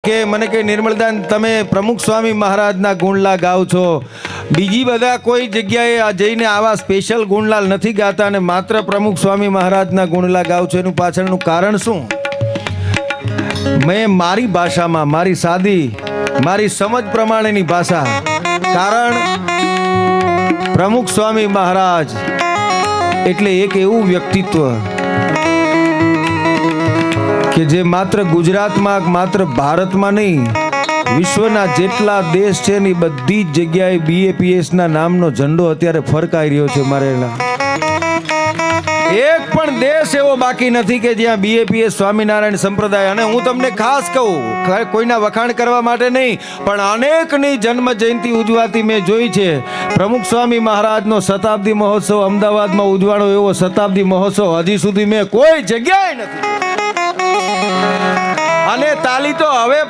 કે મને કે નિર્મલદાન તમે પ્રમુખ સ્વામી મહારાજના ગુણલા ગાવ છો, બીજી બધા કોઈ જગ્યાએ જઈને આવા સ્પેશિયલ ગુણલાલ નથી ગાતા અને માત્ર પ્રમુખ સ્વામી મહારાજના ગુણલા ગાવ છો, એનું પાછળનું કારણ શું? મેં મારી ભાષામાં, મારી સાદી, મારી સમજ પ્રમાણેની ભાષા, કારણ પ્રમુખ સ્વામી મહારાજ એટલે એક એવું વ્યક્તિત્વ કે જે માત્ર ગુજરાતમાં, માત્ર ભારતમાં નહીં, વિશ્વના જેટલા દેશ છે ને બધી જ જગ્યાએ BAPS ના નામનો ઝંડો અત્યારે ફરકાઈ રહ્યો છે. મારેલા એક પણ દેશ એવો બાકી નથી કે જ્યાં BAPS સ્વામિનારાયણ સંપ્રદાય, અને હું તમને ખાસ કહું, કોઈના વખાણ કરવા માટે નહીં, પણ અનેકની જન્મ જયંતિ ઉજવાતી મેં જોઈ છે. પ્રમુખ સ્વામી મહારાજનો શતાબ્દી મહોત્સવ અમદાવાદમાં ઉજવાણો એવો શતાબ્દી મહોત્સવ હજી સુધી મેં કોઈ જગ્યાએ નથી. અને તાલી તો હવે